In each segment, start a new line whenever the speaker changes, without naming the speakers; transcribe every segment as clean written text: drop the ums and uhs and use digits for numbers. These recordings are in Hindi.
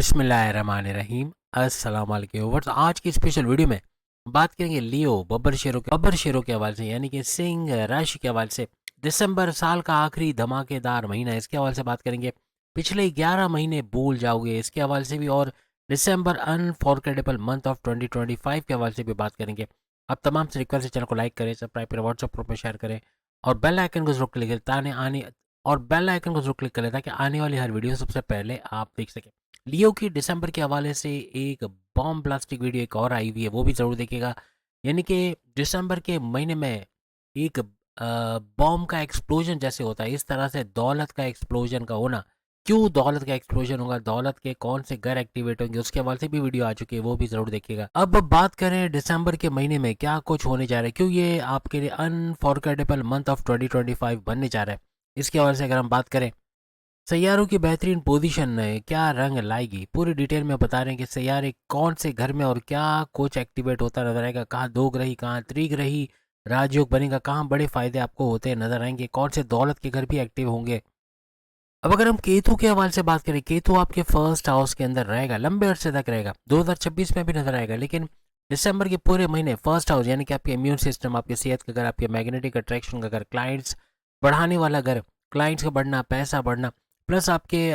बिस्मिल्लाहिर्रहमानिर्रहीम। अस्सलाम वालेकुम व्यूअर्स। आज की स्पेशल वीडियो में बात करेंगे लियो बब्बर शेरों के हवाले से, यानी कि सिंह राशि के हवाले से। दिसंबर साल का आखिरी धमाकेदार महीना है, इसके हवाले से बात करेंगे। पिछले 11 महीने भूल जाओगे, इसके हवाले से भी। और दिसंबर अनफॉरगेटेबल मंथ ऑफ 2025 के हवाले से भी बात करेंगे। अब तमाम से रिक्वेस्ट है, चैनल को लाइक करें, सब्सक्राइब करें, व्हाट्सएप ग्रुप में शेयर करें और बेल आइकन को जरूर क्लिक करें ताकि आने वाली हर वीडियो सबसे पहले आप देख सकें। लियो की दिसंबर के हवाले से एक बॉम्ब ब्लास्टिक वीडियो एक और आई हुई है, वो भी ज़रूर देखिएगा। यानी कि दिसंबर के महीने में एक बॉम्ब का एक्सप्लोजन जैसे होता है, इस तरह से दौलत का एक्सप्लोजन का होना। क्यों दौलत का एक्सप्लोजन होगा, दौलत के कौन से घर एक्टिवेट होंगे, उसके हवाले से भी वीडियो आ चुकी है, वो भी ज़रूर देखिएगा। अब बात करें दिसंबर के महीने में क्या कुछ होने जा रहा है, क्यों ये आपके लिए अनफॉरगेटेबल मंथ ऑफ 2025 बनने जा रहा है, इसके हवाले से अगर हम बात करें। सैयारों की बेहतरीन पोजीशन क्या रंग लाएगी, पूरी डिटेल में बता रहे हैं कि सैयारे कौन से घर में और क्या कुछ एक्टिवेट होता नजर आएगा, कहाँ दो ग्रही, कहाँ त्रिग्रही राजयोग बनेगा, कहाँ बड़े फायदे आपको होते नजर आएंगे, कौन से दौलत के घर भी एक्टिव होंगे। अब अगर हम केतु के हवाले से बात करें, केतु आपके फर्स्ट हाउस के अंदर रहेगा, लंबे अरसे तक रहेगा, 2026 में भी नजर आएगा। लेकिन दिसंबर के पूरे महीने फर्स्ट हाउस यानी कि आपके इम्यून सिस्टम, आपकी सेहत का घर, आपके मैग्नेटिक अट्रैक्शन का घर, क्लाइंट्स बढ़ाने वाला घर, क्लाइंट्स का बढ़ना, पैसा बढ़ना, प्लस आपके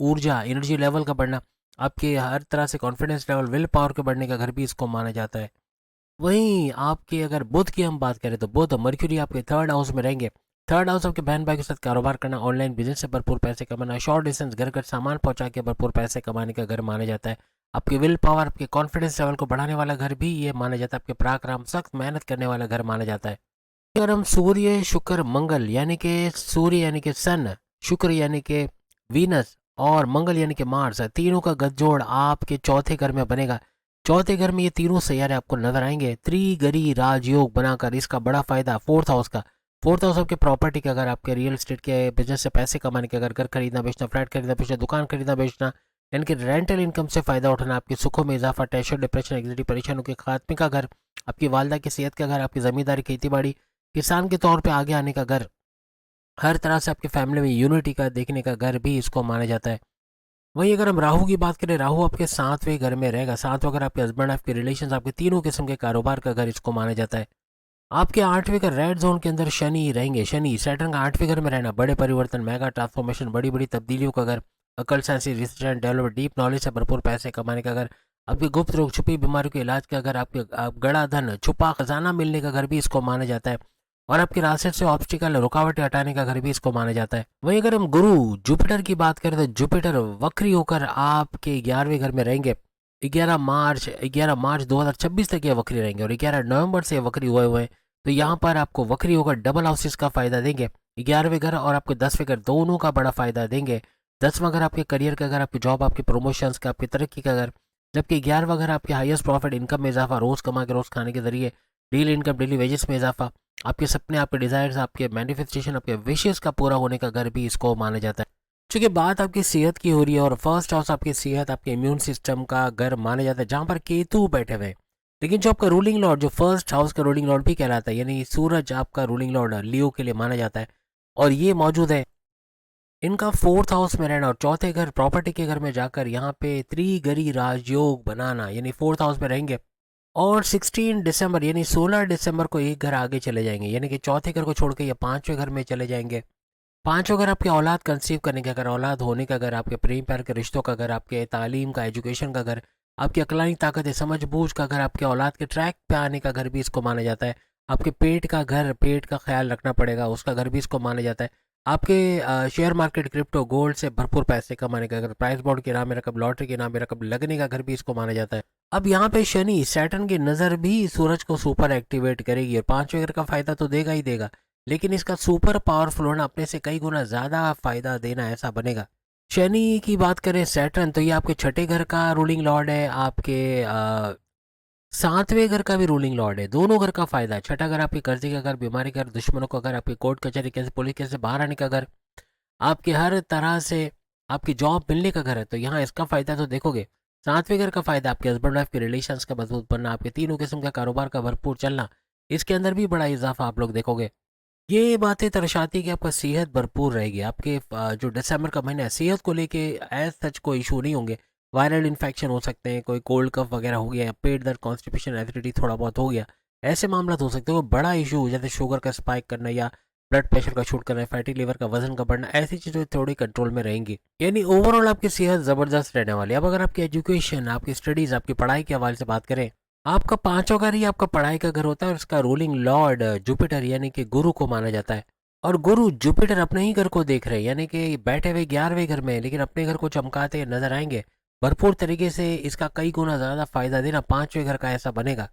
ऊर्जा एनर्जी लेवल का बढ़ना, आपके हर तरह से कॉन्फिडेंस लेवल, विल पावर के बढ़ने का घर भी इसको माना जाता है। वहीं आपके अगर बुध की हम बात करें तो बुध मर्क्यूरी आपके थर्ड हाउस में रहेंगे। थर्ड हाउस आपके बहन भाई के साथ कारोबार करना, ऑनलाइन बिजनेस से भरपूर पैसे कमाना, शॉर्ट डिस्टेंस घर घर सामान पहुंचा के भरपूर पैसे कमाने का घर माना जाता है। आपके विल पावर, आपके कॉन्फिडेंस लेवल को बढ़ाने वाला घर भी ये माना जाता है। आपके पराक्रम, सख्त मेहनत करने वाला घर माना जाता है। अगर हम सूर्य शुक्र मंगल यानी कि सूर्य यानी कि सन, शुक्र यानी कि वीनस और मंगल यानी कि मार्स, तीनों का गठजोड़ आपके चौथे घर में बनेगा। चौथे घर में ये तीनों सैयारे आपको नजर आएंगे त्रिगरी राजयोग बनाकर। इसका बड़ा फायदा फोर्थ हाउस आपके प्रॉपर्टी का, अगर आपके रियल एस्टेट के बिजनेस से पैसे कमाने के, अगर घर खरीदना बेचना, फ्लैट खरीदना बेचना, दुकान खरीदना बेचना, यानी कि रेंटल इनकम से फायदा उठाना, आपके सुखों में इजाफा, टेंशन डिप्रेशन एंग्जाइटी परेशानियों के खात्मे का घर, आपकी वालदा की सेहत का घर, आपकी जमींदारी खेती बाड़ी किसान के तौर पे आगे आने का घर, हर तरह से आपकी फैमिली में यूनिटी का देखने का घर भी इसको माना जाता है। वहीं अगर हम राहु की बात करें, राहु आपके सातवें घर में रहेगा। सातवें घर आपके हस्बैंड, आपके रिलेशन, आपके तीनों किस्म के कारोबार का घर इसको माना जाता है। आपके आठवें का रेड जोन के अंदर शनि रहेंगे। शनि सैटर्न का आठवें घर में रहना, बड़े परिवर्तन, मेगा ट्रांसफॉर्मेशन, बड़ी बड़ी तब्दीलियों का घर, अकल, science, research and development, deep knowledge से भरपूर पैसे कमाने का घर, आपके गुप्त रोग, छुपी बीमारियों के इलाज का घर, आपके गड़ा धन, छुपा खजाना मिलने का घर भी इसको माना जाता है। और आपकी रास्ते से ऑब्स्टिकल, रुकावटें हटाने का घर भी इसको माना जाता है। वहीं अगर हम गुरु जुपिटर की बात करें तो जुपिटर वक्री होकर आपके 11वें घर में रहेंगे। 11 मार्च 2026 तक ये वक्री रहेंगे और 11 नवंबर से वक्री हुए हुए हैं। तो यहाँ पर आपको वक्री होकर डबल हाउसेस का फायदा देंगे। 11वें घर और आपके 10वें घर दोनों का बड़ा फायदा देंगे। 10वां घर आपके करियर का घर, आपकी जॉब, आपके प्रमोशंस का, आपकी तरक्की का घर, जबकि 11वां घर आपके हाईएस्ट प्रॉफिट, इनकम में इजाफा, रोज कमा के रोज खाने के जरिए डेली इनकम, डेली वेजेस में इजाफा, आपके सपने, आपके डिजायर्स, आपके मैनिफेस्टेशन, आपके विशेष का पूरा होने का घर भी इसको माना जाता है। चूंकि बात आपकी सेहत की हो रही है और फर्स्ट हाउस आपकी सेहत, आपके इम्यून सिस्टम का घर माना जाता है, जहां पर केतु बैठे हुए हैं। लेकिन जो आपका रूलिंग लॉर्ड, जो फर्स्ट हाउस का रूलिंग लॉर्ड भी कहलाता है, यानी सूरज आपका रूलिंग लॉर्ड लियो के लिए माना जाता है और ये मौजूद है। इनका फोर्थ हाउस में रहना और चौथे घर प्रॉपर्टी के घर में जाकर यहाँ पे त्रिगरी राजयोग बनाना, यानी फोर्थ हाउस में रहेंगे। और 16 दिसंबर यानी 16 दिसंबर को एक घर आगे चले जाएंगे, यानी कि चौथे घर को छोड़ के ये पांचवें घर में चले जाएंगे। पांचों घर आपके औलाद कंसीव करने का घर, औलाद होने का घर, आपके प्रेम प्यार के रिश्तों का घर, आपके तालीम का, एजुकेशन का घर, आपकी अकलानी ताकत है, समझ बूझ का घर, आपके औलाद के ट्रैक पे आने का घर भी इसको माना जाता है। आपके पेट का घर, पेट का ख्याल रखना पड़ेगा, उसका घर भी इसको माना जाता है। आपके शेयर मार्केट, क्रिप्टो, गोल्ड से भरपूर पैसे कमाने का घर, प्राइस बॉन्ड के नाम में रकम, लॉटरी के नाम में रकम लगने का घर भी इसको माना जाता है। अब यहाँ पे शनि सैटर्न की नजर भी सूरज को सुपर एक्टिवेट करेगी और पांचवें घर का फायदा तो देगा ही देगा, लेकिन इसका सुपर पावरफुल होना, अपने से कई गुना ज्यादा फायदा देना, ऐसा बनेगा। शनि की बात करें, सैटर्न तो ये आपके छठे घर का रूलिंग लॉर्ड है, आपके सातवें घर का भी रूलिंग लॉर्ड है। दोनों घर का फायदा है। छठा घर आपके कर्जे का घर, बीमारी का घर, दुश्मनों का घर, आपकी कोर्ट कचहरी कैसे, पुलिस कैसे बाहर आने का घर, आपके हर तरह से आपकी जॉब मिलने का घर है, तो यहाँ इसका फायदा तो देखोगे। सातवें घर का फायदा आपके हस्बैंड वाइफ के रिलेशंस का मजबूत बनना, आपके तीनों किस्म का कारोबार का भरपूर चलना, इसके अंदर भी बड़ा इजाफा आप लोग देखोगे। ये बातें दर्शाती है कि आपका सेहत भरपूर रहेगी। आपके जो दिसंबर का महीना है सेहत को लेके एज सच कोई इशू नहीं होंगे। वायरल इन्फेक्शन हो सकते हैं, कोई कोल्ड कफ वगैरह हो गया, या पेट दर्द, कॉन्स्टिपेशन, एसिडिटी थोड़ा बहुत हो गया, ऐसे मामला हो सकते हैं। वो बड़ा इशू जैसे शुगर का स्पाइक करना या ब्लड प्रेशर का शूट करना, फैटी लिवर का वजन का बढ़ना, ऐसी चीज़ें थोड़ी कंट्रोल में रहेंगी। यानी ओवरऑल आपकी सेहत ज़बरदस्त रहने वाली है। अब अगर आपकी एजुकेशन, आपकी स्टडीज़, आपकी पढ़ाई के हवाले से बात करें, आपका पांचों घर ही आपका पढ़ाई का घर होता है और उसका रूलिंग लॉर्ड जुपिटर यानी कि गुरु को माना जाता है। और गुरु जुपिटर अपने ही घर को देख रहे हैं, यानी कि बैठे हुए 11वें घर में, लेकिन अपने घर को चमकाते नजर आएंगे। भरपूर तरीके से इसका कई गुना ज्यादा फायदा देना 5वें घर का ऐसा बनेगा।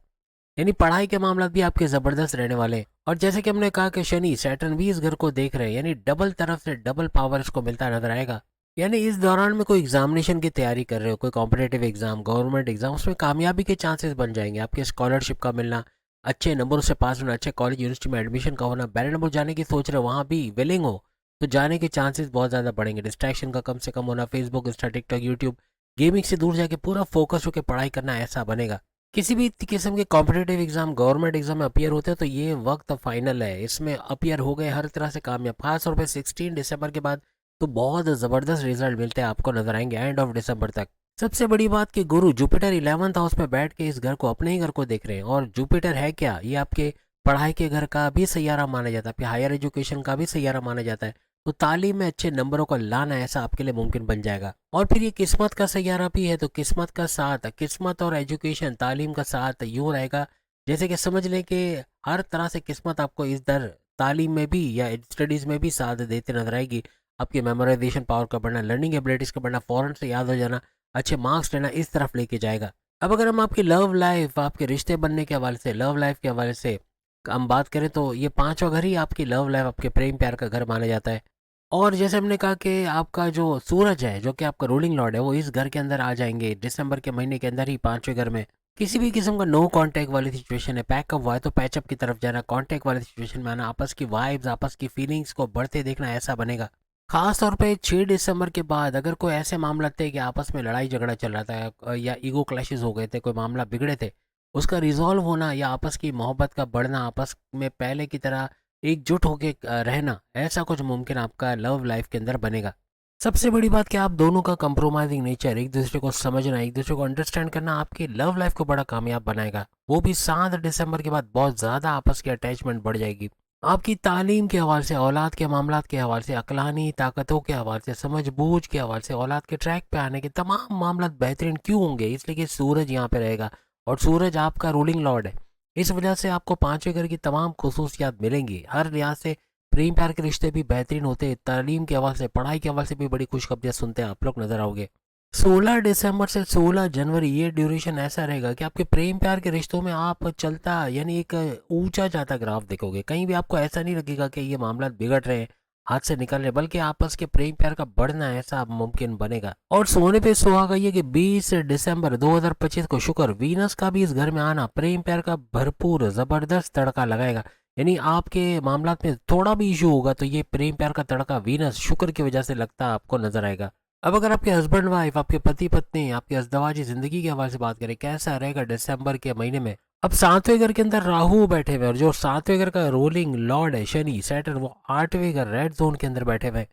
यानी पढ़ाई के मामला भी आपके जबरदस्त रहने वाले हैं। और जैसे कि हमने कहा कि शनि सैटर्न भी इस घर को देख रहे हैं, यानी डबल तरफ से डबल पावर इसको मिलता नजर आएगा। यानी इस दौरान में कोई एग्जामिनेशन की तैयारी कर रहे हो, कोई कॉम्पिटेटिव एग्जाम, गवर्नमेंट एग्जाम, उसमें कामयाबी के चांसेस बन जाएंगे। आपके स्कॉलरशिप का मिलना, अच्छे नंबरों से पास होना, अच्छे कॉलेज यूनिवर्सिटी में एडमिशन का होना, बैरन नंबर जाने की सोच रहे हो, वहाँ भी विलिंग हो तो जाने के चांसेस बहुत ज़्यादा बढ़ेंगे। डिस्ट्रैक्शन का कम से कम होना, Facebook, Insta, TikTok, YouTube, gaming से दूर जाके पूरा फोकस होकर पढ़ाई करना, ऐसा बनेगा। किसी भी किस्म के कॉम्पिटेटिव एग्जाम, गवर्नमेंट एग्जाम में अपियर होते हैं तो ये वक्त फाइनल है, इसमें अपियर हो गए हर तरह से कामयाब। खास तौर पे 16 दिसंबर के बाद तो बहुत ज़बरदस्त रिजल्ट मिलते हैं आपको नजर आएंगे एंड ऑफ दिसंबर तक। सबसे बड़ी बात कि गुरु जुपिटर 11th हाउस में बैठ के इस घर को, अपने ही घर को देख रहे हैं। और जुपिटर है क्या, ये आपके पढ़ाई के घर का भी सैयारा माना जाता है, आपके हायर एजुकेशन का भी सैयारा माना जाता है। तो तालीम में अच्छे नंबरों को लाना ऐसा आपके लिए मुमकिन बन जाएगा। और फिर ये किस्मत का सैयारा भी है, तो किस्मत का साथ, किस्मत और एजुकेशन, तालीम का साथ यूँ रहेगा जैसे कि समझ लें कि हर तरह से किस्मत आपको इस दर तालीम में भी या स्टडीज़ में भी साथ देते नजर आएगी। आपकी मेमोराइजेशन पावर का बढ़ना, लर्निंग एबिलिटीज़ का बढ़ना, फ़ौरन से याद हो जाना, अच्छे मार्क्स लेना, इस तरफ लेके जाएगा। अब अगर हम आपकी लव लाइफ, आपके रिश्ते बनने के हवाले से, लव लाइफ के हवाले से हम बात करें तो ये पांचवा घर ही आपकी लव लाइफ, आपके प्रेम प्यार का घर माना जाता है। और जैसे हमने कहा कि आपका जो सूरज है, जो कि आपका रूलिंग लॉर्ड है, वो इस घर के अंदर आ जाएंगे दिसंबर के महीने के अंदर ही, पांचवें घर में। किसी भी किस्म का नो कांटेक्ट वाली सिचुएशन है, पैकअप हुआ है तो पैचअप की तरफ जाना, कांटेक्ट वाली सिचुएशन में आना, आपस की वाइब्स, आपस की फीलिंग्स को बढ़ते देखना, ऐसा बनेगा। खास तौर पे 6 दिसंबर के बाद अगर कोई ऐसे मामला थे कि आपस में लड़ाई झगड़ा चल रहा था, या ईगो क्लैशेस हो गए थे, कोई मामला बिगड़े थे, उसका रिजॉल्व होना या आपस की मोहब्बत का बढ़ना, आपस में पहले की तरह एकजुट होके रहना, ऐसा कुछ मुमकिन आपका लव लाइफ के अंदर बनेगा। सबसे बड़ी बात कि आप दोनों का कंप्रोमाइजिंग नेचर, एक दूसरे को समझना, एक दूसरे को अंडरस्टैंड करना, आपकी लव लाइफ को बड़ा कामयाब बनाएगा। वो भी 7 दिसंबर के बाद बहुत ज़्यादा आपस की अटैचमेंट बढ़ जाएगी। आपकी तालीम के हवाले से, औलाद के मामलात के हवाले से, अक्लानी ताकतों के हवाले से, समझ बूझ के हवाले से, औलाद के ट्रैक पे आने के तमाम मामला बेहतरीन क्यों होंगे, इसलिए कि सूरज यहाँ पे रहेगा और सूरज आपका रूलिंग लॉर्ड है। इस वजह से आपको पांचवें घर की तमाम खुसूसियात मिलेंगी। हर लिहाज से प्रेम प्यार के रिश्ते भी बेहतरीन होते हैं, तालीम के हवाले से, पढ़ाई के हवाले से भी बड़ी खुशखबरियाँ सुनते हैं आप लोग नजर आओगे। 16 दिसंबर से 16 जनवरी ये ड्यूरेशन ऐसा रहेगा कि आपके प्रेम प्यार के रिश्तों में आप चलता, यानी एक ऊंचा जाता ग्राफ देखोगे। कहीं भी आपको ऐसा नहीं लगेगा कि ये मामला बिगड़ रहे हैं, हाथ से निकल रहे, बल्कि आपस के प्रेम प्यार का बढ़ना ऐसा मुमकिन बनेगा। और सोने पे सुहागा ये कि 20 दिसंबर 2025 को शुक्र वीनस का भी इस घर में आना प्रेम प्यार का भरपूर जबरदस्त तड़का लगाएगा। यानी आपके मामला में थोड़ा भी इशू होगा तो ये प्रेम प्यार का तड़का वीनस शुक्र की वजह से लगता आपको नजर आएगा। अब अगर आपके हस्बैंड वाइफ, आपके पति पत्नी, आपकी अज़दवाजी जिंदगी के हवाले से बात करें, कैसा रहेगा दिसंबर के महीने में। अब 7वें घर के अंदर राहु बैठे हुए, और जो 7वें घर का रोलिंग लॉर्ड है शनि सैटर्न, वो 8वें घर रेड जोन के अंदर बैठे हुए।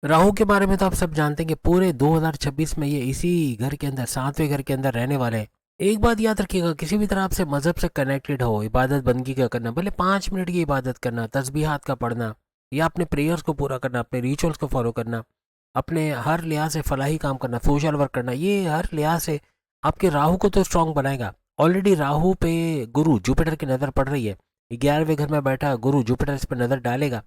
राहु के बारे में तो आप सब जानते हैं कि पूरे 2026 में ये इसी घर के अंदर, 7वें घर के अंदर रहने वाले हैं। एक बात याद रखिएगा, किसी भी तरह आपसे मजहब से कनेक्टेड हो, इबादत बंदगी का करना, भले 5 मिनट की इबादत करना, तस्बीहात का पढ़ना, या अपने प्रेयर्स को पूरा करना, अपने रिचुअल्स को फॉलो करना, अपने हर लिहाज से फलाही काम करना, सोशल वर्क करना, ये हर लिहाज से आपके राहु को तो स्ट्रांग बनाएगा। ऑलरेडी राहु पे गुरु जुपिटर की नज़र पड़ रही है, 11वें घर में बैठा गुरु जुपिटर इस पर नज़र डालेगा।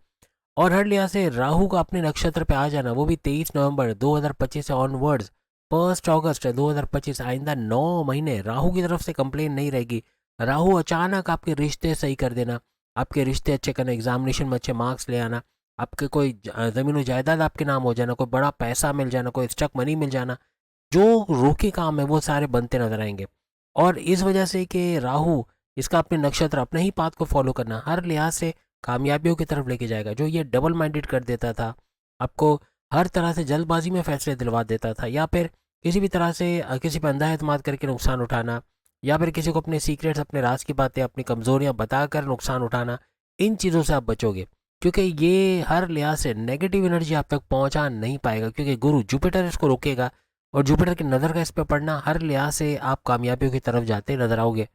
और हर लिहाज से राहु का अपने नक्षत्र पे आ जाना, वो भी 23 नवंबर 2025 से ऑनवर्ड्स 1 अगस्त 2025, आइंदा 9 महीने राहु की तरफ से कंप्लेन नहीं रहेगी। राहु अचानक आपके रिश्ते सही कर देना, आपके रिश्ते अच्छे करना, एग्जामिनेशन में अच्छे मार्क्स ले आना, आपके कोई ज़मीन जायदाद आपके नाम हो जाना, कोई बड़ा पैसा मिल जाना, कोई स्टक मनी मिल जाना, जो रोके काम है वो सारे बनते नजर आएंगे। और इस वजह से कि राहु, इसका अपने नक्षत्र, अपने ही पाथ को फॉलो करना हर लिहाज से कामयाबियों की तरफ लेके जाएगा। जो ये डबल माइंडेड कर देता था आपको, हर तरह से जल्दबाजी में फैसले दिलवा देता था, या फिर किसी भी तरह से किसी पर अंधा एतमाद करके नुकसान उठाना, या फिर किसी को अपने सीक्रेट्स, अपने राज की बातें, अपनी कमजोरियां बताकर नुकसान उठाना, इन चीज़ों से आप बचोगे। क्योंकि ये हर लिहाज से नेगेटिव एनर्जी आप तक पहुंचा नहीं पाएगा, क्योंकि गुरु जुपिटर इसको रोकेगा और जुपिटर की नज़र का इस पर पड़ना, हर लिहाज से आप कामयाबियों की तरफ जाते नजर आओगे।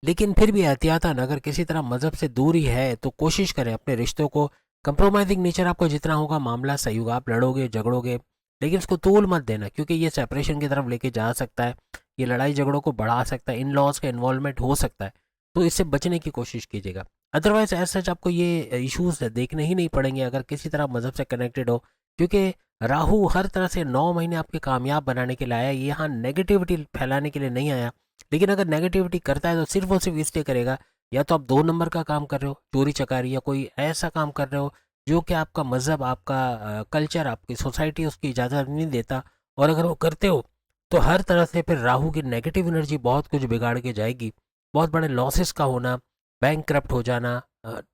लेकिन फिर भी एहतियातन अगर किसी तरह मज़हब से दूरी है तो कोशिश करें अपने रिश्तों को, कंप्रोमाइजिंग नेचर आपको जितना होगा मामला सही होगा। आप लड़ोगे झगड़ोगे लेकिन उसको तूल मत देना, क्योंकि ये सेपरेशन की तरफ लेके जा सकता है, ये लड़ाई झगड़ों को बढ़ा सकता है, इन लॉज का इन्वॉल्वमेंट हो सकता है। तो इससे बचने की कोशिश कीजिएगा। अदरवाइज एज सच आपको ये इश्यूज देखने ही नहीं पड़ेंगे अगर किसी तरह मज़हब से कनेक्टेड हो, क्योंकि राहु हर तरह से 9 महीने आपके कामयाब बनाने के लिए आया, ये यहाँ नेगेटिविटी फैलाने के लिए नहीं आया। लेकिन अगर नेगेटिविटी करता है तो सिर्फ और सिर्फ इसलिए करेगा, या तो आप 2 नंबर का काम कर रहे हो, चोरी चकारी, या कोई ऐसा काम कर रहे हो जो कि आपका मज़हब, आपका कल्चर, आपकी सोसाइटी उसकी इजाज़त नहीं देता। और अगर वो करते हो तो हर तरह से फिर राहु की नेगेटिव एनर्जी बहुत कुछ बिगाड़ के जाएगी। बहुत बड़े लॉसेस का होना, बैंक करप्ट हो जाना,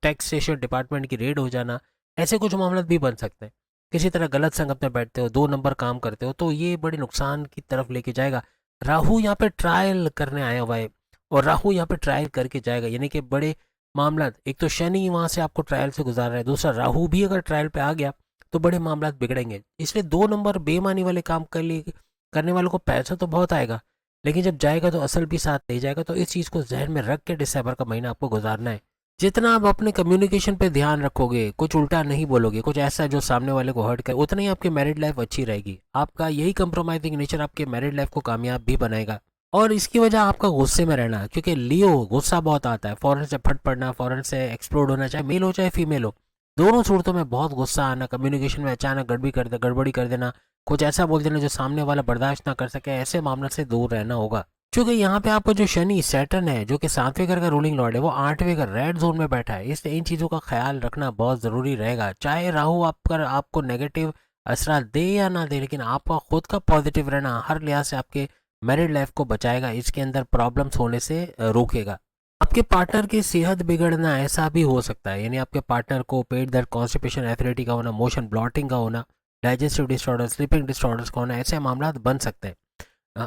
टैक्सेशन डिपार्टमेंट की रेड हो जाना, ऐसे कुछ मामले भी बन सकते हैं। किसी तरह गलत संगत में बैठते हो, 2 नंबर काम करते हो, तो ये बड़ी नुकसान की तरफ लेके जाएगा। राहु यहाँ पे ट्रायल करने आया हुआ है और राहु यहाँ पे ट्रायल करके जाएगा, यानी कि बड़े मामला, एक तो शनि वहाँ से आपको ट्रायल से गुजार रहा है, दूसरा राहु भी अगर ट्रायल पे आ गया तो बड़े मामला बिगड़ेंगे। इसलिए 2 नंबर बेईमानी वाले काम कर लिए करने वालों को पैसा तो बहुत आएगा, लेकिन जब जाएगा तो असल भी साथ ले जाएगा। तो इस चीज़ को जहन में रख के दिसंबर का महीना आपको गुजारना है। जितना आप अपने कम्युनिकेशन पे ध्यान रखोगे, कुछ उल्टा नहीं बोलोगे, कुछ ऐसा जो सामने वाले को हर्ट करे, उतना ही आपकी मैरिड लाइफ अच्छी रहेगी। आपका यही कंप्रोमाइजिंग नेचर आपके मैरिड लाइफ को कामयाब भी बनाएगा। और इसकी वजह आपका गुस्से में रहना, क्योंकि लियो गुस्सा बहुत आता है, फौरन से फट पड़ना, फौरन से एक्सप्लोड होना, चाहे मेल हो चाहे फीमेल हो, दोनों सूरतों में बहुत गुस्सा आना, कम्युनिकेशन में अचानक गड़बड़ी कर देना, कुछ ऐसा बोल देना जो सामने वाला बर्दाश्त ना कर सके, ऐसे मामले से दूर रहना होगा। क्योंकि यहाँ पे आपको जो शनि सैटर्न है जो कि 7वें घर का रूलिंग लॉर्ड है, वो 8वें घर रेड जोन में बैठा है, इसलिए इन चीज़ों का ख्याल रखना बहुत ज़रूरी रहेगा। चाहे राहु आपको नेगेटिव असरा दे या ना दे, लेकिन आपका खुद का पॉजिटिव रहना हर लिहाज से आपके मैरिड लाइफ को बचाएगा, इसके अंदर प्रॉब्लम्स होने से रोकेगा। आपके पार्टनर की सेहत बिगड़ना ऐसा भी हो सकता है, यानी आपके पार्टनर को पेट दर्द, कॉन्स्टिपेशन, एसिडिटी का होना, मोशन ब्लॉटिंग का होना, डाइजेस्टिव डिसऑर्डर, स्लीपिंग डिसऑर्डर्स का होना, ऐसे मामला बन सकते हैं।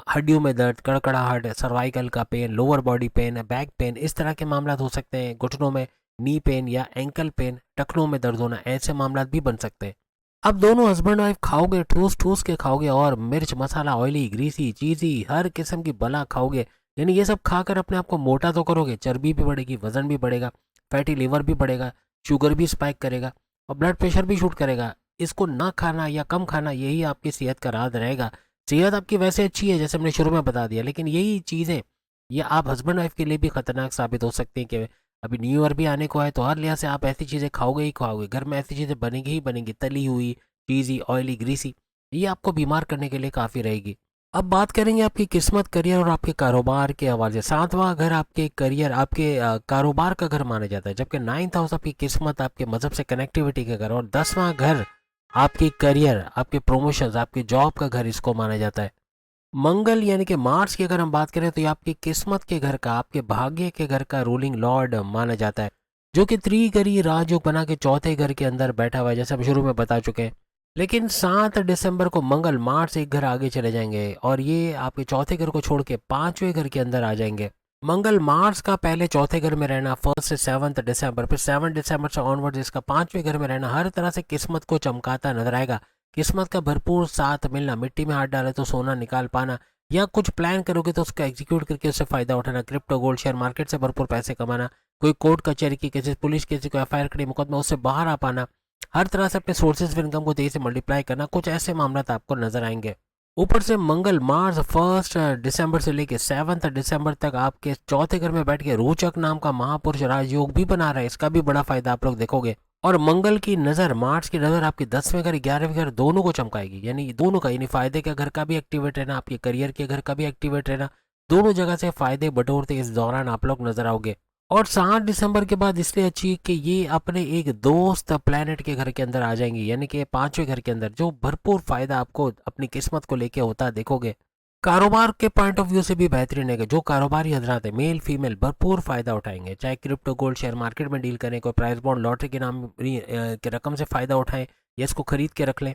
हड्डियों में दर्द, कड़कड़ाहट, सर्वाइकल का pain, lower body pain, back pain, इस तरह के मामला हो सकते हैं। घुटनों में नी पेन या एंकल पेन, टखनों में दर्द होना, ऐसे मामला भी बन सकते हैं। अब दोनों हस्बैंड वाइफ खाओगे, ठूस ठूस के खाओगे, और मिर्च मसाला, ऑयली, ग्रीसी, चीज़ी, हर किस्म की बला खाओगे, यानी ये सब खाकर अपने आप को मोटा तो करोगे, चर्बी भी बढ़ेगी, वजन भी बढ़ेगा, फैटी लीवर भी बढ़ेगा, शुगर भी स्पाइक करेगा और ब्लड प्रेशर भी शूट करेगा। इसको ना खाना या कम खाना, यही आपकी सेहत का राज रहेगा। सेहत आपकी वैसे अच्छी है जैसे हमने शुरू में बता दिया, लेकिन यही चीज़ें ये आप हस्बैंड वाइफ के लिए भी खतरनाक साबित हो सकती हैं कि अभी न्यू ईयर भी आने को है, तो हर लिहाज से आप ऐसी चीज़ें खाओगे ही खाओगे, घर में ऐसी चीज़ें बनेंगी ही बनेंगी, तली हुई, चीज़ी, ऑयली, ग्रीसी, ये आपको बीमार करने के लिए काफ़ी रहेगी। अब बात करेंगे आपकी किस्मत, करियर और आपके कारोबार के हवाले से। 7वां घर आपके करियर, आपके कारोबार का घर माना जाता है, जबकि 9th हाउस आपकी किस्मत, आपके मजहब से कनेक्टिविटी का घर, और 10वां घर आपकी करियर, आपके प्रमोशंस, आपकी जॉब का घर इसको माना जाता है। मंगल यानी कि मार्स की अगर हम बात करें तो ये आपकी किस्मत के घर का, आपके भाग्य के घर का रूलिंग लॉर्ड माना जाता है, जो कि त्रिगरी राजयोग बना के चौथे घर के अंदर बैठा हुआ है, जैसे हम शुरू में बता चुके हैं। लेकिन 7 दिसंबर को मंगल मार्स एक घर आगे चले जाएंगे और ये आपके चौथे घर को छोड़ के 5वें घर के अंदर आ जाएंगे। मंगल मार्स का पहले चौथे घर में रहना 1 से 7 दिसंबर, फिर 7 दिसंबर से ऑनवर्ड इसका 5वें घर में रहना हर तरह से किस्मत को चमकाता नजर आएगा। किस्मत का भरपूर साथ मिलना, मिट्टी में हाथ डाले तो सोना निकाल पाना, या कुछ प्लान करोगे तो उसका एग्जीक्यूट करके उससे फायदा उठाना, क्रिप्टो, गोल्ड, शेयर मार्केट से भरपूर पैसे कमाना, कोई कोर्ट कचहरी की केसेस, पुलिस केस को एफआईआर करी, मुकदमा, उससे बाहर आ पाना, हर तरह से अपने सोर्सेज ऑफ इनकम को तेजी से मल्टीप्लाई करना, कुछ ऐसे मामला आपको नजर आएंगे। ऊपर से मंगल मार्स 1 दिसंबर से लेके 7 दिसंबर तक आपके चौथे घर में बैठ के रोचक नाम का महापुरुष राजयोग भी बना रहा है, इसका भी बड़ा फायदा आप लोग देखोगे। और मंगल की नज़र, मार्च की नज़र आपके 10वें घर, 11वें घर दोनों को चमकाएगी, यानी दोनों का, यानी फायदे के घर का भी एक्टिवेट रहना, आपके करियर के घर का भी एक्टिवेट रहना, दोनों जगह से फायदे बटोरते इस दौरान आप लोग नजर आओगे। और 7 दिसंबर के बाद इसलिए अच्छी कि ये अपने एक दोस्त प्लेनेट के घर के अंदर आ जाएंगी, यानी कि 5वें घर के अंदर, जो भरपूर फायदा आपको अपनी किस्मत को लेके होता है देखोगे। कारोबार के पॉइंट ऑफ व्यू से भी बेहतरीन है कि जो कारोबारी हजरात है, मेल फीमेल, भरपूर फायदा उठाएंगे, चाहे क्रिप्टो, गोल्ड, शेयर मार्केट में डील करें, कोई प्राइस बॉन्ड, लॉटरी के नाम के रकम से फायदा उठाएं या इसको खरीद के रख लें,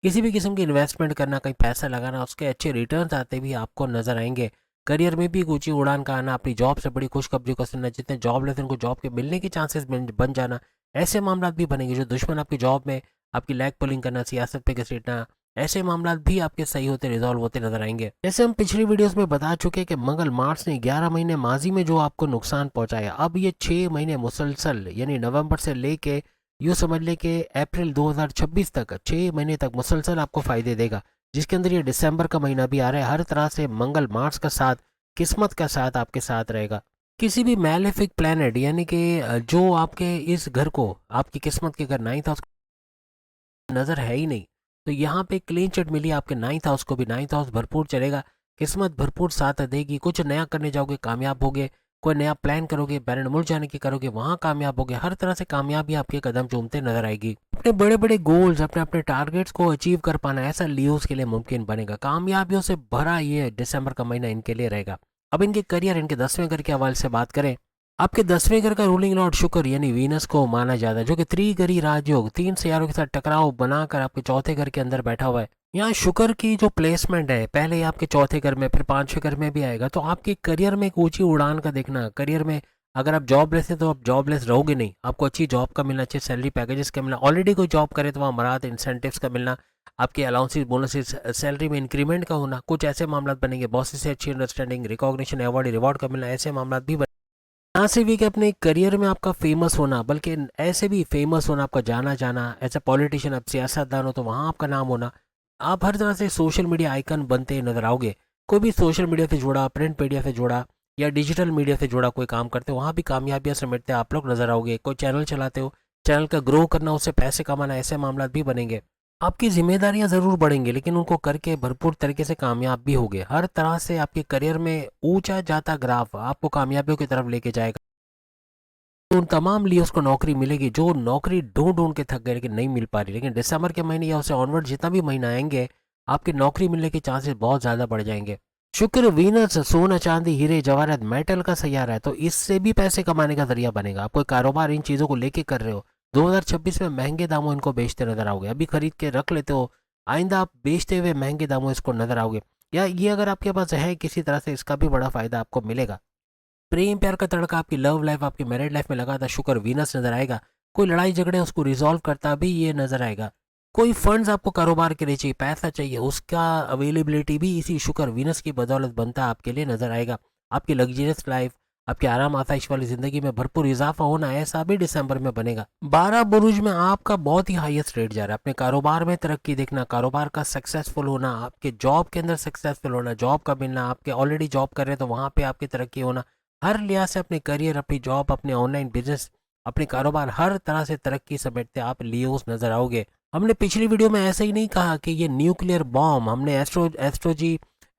किसी भी किस्म की इन्वेस्टमेंट करना, कहीं पैसा लगाना, उसके अच्छे रिटर्न्स आते भी आपको नजर आएंगे। करियर में भी एक ऊंची उड़ान का आना, अपनी जॉब से बड़ी खुशखबरी को सुनना, जितने जॉबलेस उनको जॉब के मिलने के चांसेस बन जाना, ऐसे मामला भी बनेंगे। जो दुश्मन आपकी जॉब में आपकी लैग पुलिंग करना, सियासत पे घसीटना, ऐसे मामला भी आपके सही होते रिजॉल्व होते नजर आएंगे। जैसे हम पिछली वीडियोस में बता चुके हैं कि मंगल मार्च ने 11 महीने माजी में जो आपको नुकसान पहुंचाया, अब ये 6 महीने मुसलसल यानी नवंबर से लेके यूँ समझ ले कि अप्रैल 2026 तक 6 महीने तक मुसलसल आपको फायदे देगा, जिसके अंदर ये दिसंबर का महीना भी आ रहा है। हर तरह से मंगल मार्च का साथ, किस्मत का साथ आपके साथ रहेगा। किसी भी मैलेफिक प्लैनेट यानी कि जो आपके इस घर को, आपकी किस्मत के घर 9th हाउस नज़र है ही नहीं, तो यहाँ पे क्लीन चिट मिली आपके 9th हाउस को भी। 9th हाउस भरपूर चलेगा, किस्मत भरपूर साथ देगी। कुछ नया करने जाओगे कामयाब होगे, कोई नया प्लान करोगे, बैरन मुल्क जाने की करोगे, वहाँ कामयाब होगे। हर तरह से कामयाबी आपके कदम चूमते नजर आएगी। अपने बड़े बड़े गोल्स, अपने अपने टारगेट्स को अचीव कर पाना, ऐसा लियोस के लिए मुमकिन बनेगा। कामयाबियों से भरा ये दिसंबर का महीना इनके लिए रहेगा। अब इनके करियर, इनके 10वें घर के हवाले से बात करें, आपके 10वें घर का रूलिंग लॉर्ड शुक्र यानी वीनस को माना जाता है, जो कि त्रिगरी राजयोग, 3 सियारों के साथ टकराव बनाकर आपके चौथे घर के अंदर बैठा हुआ है। यहाँ शुक्र की जो प्लेसमेंट है, पहले आपके चौथे घर में, फिर 5वें घर में भी आएगा, तो आपके करियर में एक ऊंची उड़ान का देखना। करियर में अगर आप जॉबलेस हैं तो आप जॉबलेस रहोगे नहीं, आपको अच्छी जॉब का मिलना, अच्छे सैलरी पैकेजेस का मिलना। ऑलरेडी कोई जॉब करे तो वहाँ मराद इंसेंटिव्स का मिलना, आपके अलाउंसेस बोनसेस, सैलरी में इंक्रीमेंट का होना, कुछ ऐसे मामला बनेंगे। बॉसेस से अच्छी अंडरस्टैंडिंग, रिकॉग्निशन, अवार्ड, रिवॉर्ड का मिलना, ऐसे मामला भी ना सिर्फ कि अपने करियर में आपका फेमस होना, बल्कि ऐसे भी फेमस होना, आपका जाना जाना एज ए पॉलिटिशियन, आप सियासतदान हो तो वहाँ आपका नाम होना। आप हर तरह से सोशल मीडिया आइकन बनते नजर आओगे। कोई भी सोशल मीडिया से जुड़ा, प्रिंट मीडिया से जुड़ा या डिजिटल मीडिया से जुड़ा कोई काम करते हो, वहाँ भी कामयाबियाँ समेटते आप लोग नजर आओगे। कोई चैनल चलाते हो, चैनल का ग्रो करना, उससे पैसे कमाना, ऐसे मामला भी बनेंगे। आपकी जिम्मेदारियां जरूर बढ़ेंगी, लेकिन उनको करके भरपूर तरीके से कामयाब भी होगे। हर तरह से आपके करियर में ऊंचा जाता ग्राफ आपको कामयाबियों की तरफ लेके जाएगा। तो उन तमाम लियोस को नौकरी मिलेगी जो नौकरी ढूंढ ढूंढ के थक गए लेकिन नहीं मिल पा रही। लेकिन दिसंबर के महीने या उससे ऑनवर्ड जितना भी महीना आएंगे, आपकी नौकरी मिलने के चांसेस बहुत ज़्यादा बढ़ जाएंगे। शुक्र वीनस सोना चांदी हीरे जवाहरात मेटल का सैयारा है, तो इससे भी पैसे कमाने का जरिया बनेगा। आप कोई कारोबार इन चीज़ों को लेके कर रहे हो, 2026 में महंगे दामों इनको बेचते नजर आओगे। अभी खरीद के रख लेते हो, आइंदा आप बेचते हुए महंगे दामों इसको नजर आओगे। या ये अगर आपके पास है किसी तरह से, इसका भी बड़ा फायदा आपको मिलेगा। प्रेम प्यार का तड़का आपकी लव लाइफ, आपकी मैरिड लाइफ में लगा था, शुक्र वीनस नजर आएगा। कोई लड़ाई झगड़े उसको रिजॉल्व करता भी ये नजर आएगा। कोई फंड्स आपको कारोबार के लिए चाहिए, पैसा चाहिए, उसका अवेलेबिलिटी भी इसी शुक्र वीनस की बदौलत बनता आपके लिए नजर आएगा। आपकी लग्जरियस लाइफ, आपकी आराम आसाइश वाली जिंदगी में भरपूर इजाफा होना, ऐसा भी दिसंबर में बनेगा। 12 बुरुज में आपका बहुत ही हाईएस्ट रेट जा रहा है। अपने कारोबार में तरक्की देखना, कारोबार का सक्सेसफुल होना, आपके जॉब के अंदर सक्सेसफुल होना, जॉब का मिलना, आपके ऑलरेडी जॉब कर रहे हैं तो वहाँ पे आपकी तरक्की होना। हर लिहाज से अपने करियर, अपनी जॉब, अपने ऑनलाइन बिजनेस, अपने कारोबार, हर तरह से तरक्की समेटते आप लियोस नजर आओगे। हमने पिछली वीडियो में ऐसे ही नहीं कहा कि ये न्यूक्लियर बॉम्ब, हमने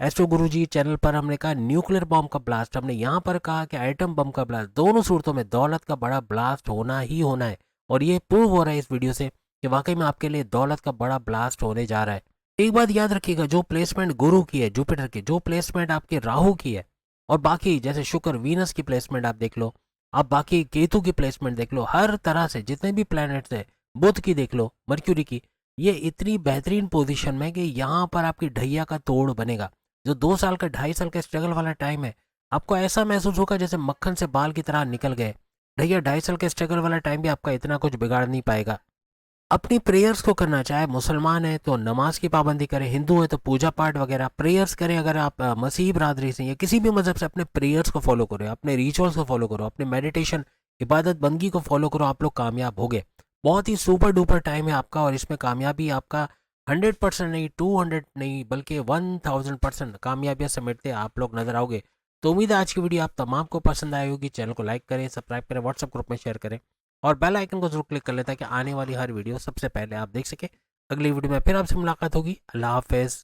एस्ट्रो गुरु जी चैनल पर हमने कहा न्यूक्लियर बॉम्ब का ब्लास्ट, हमने यहाँ पर कहा कि एटम बम का ब्लास्ट। दोनों सूरतों में दौलत का बड़ा ब्लास्ट होना ही होना है, और ये प्रूव हो रहा है इस वीडियो से कि वाकई में आपके लिए दौलत का बड़ा ब्लास्ट होने जा रहा है। एक बात याद रखिएगा, जो प्लेसमेंट गुरु की है, जुपिटर की, जो प्लेसमेंट आपके राहु की है, और बाकी जैसे शुक्र वीनस की प्लेसमेंट आप देख लो, आप बाकी केतु की प्लेसमेंट देख लो, हर तरह से जितने भी प्लैनेट्स हैं, बुध की देख लो, मर्क्यूरी की, ये इतनी बेहतरीन पोजीशन में कि यहाँ पर आपकी ढैया का तोड़ बनेगा। जो 2 साल का 2.5 साल का स्ट्रगल वाला टाइम है, आपको ऐसा महसूस होगा जैसे मक्खन से बाल की तरह निकल गए। ढैया 2.5 साल के स्ट्रगल वाला टाइम भी आपका इतना कुछ बिगाड़ नहीं पाएगा। अपनी प्रेयर्स को करना, चाहे मुसलमान है तो नमाज की पाबंदी करें, हिंदू है तो पूजा पाठ वगैरह प्रेयर्स करें। अगर आप मसीह बरादरी से या किसी भी मजहब से, अपने प्रेयर्स को फॉलो करो, अपने रिचुअल्स को फॉलो करो, अपने मेडिटेशन, इबादत बंदगी को फॉलो करो, आप लोग कामयाब हो गए। बहुत ही सुपर डुपर टाइम है आपका, और इसमें कामयाबी आपका 100% नहीं, 200 नहीं, बल्कि 1000% कामयाबियाँ समेटते आप लोग नजर आओगे। तो उम्मीद है आज की वीडियो आप तमाम को पसंद आई होगी। चैनल को लाइक करें, सब्सक्राइब करें, व्हाट्सएप ग्रुप में शेयर करें, और बेल आइकन को जरूर क्लिक कर लें ताकि आने वाली हर वीडियो सबसे पहले आप देख सकें। अगली वीडियो में फिर आपसे मुलाकात होगी। अल्लाह हाफिज़।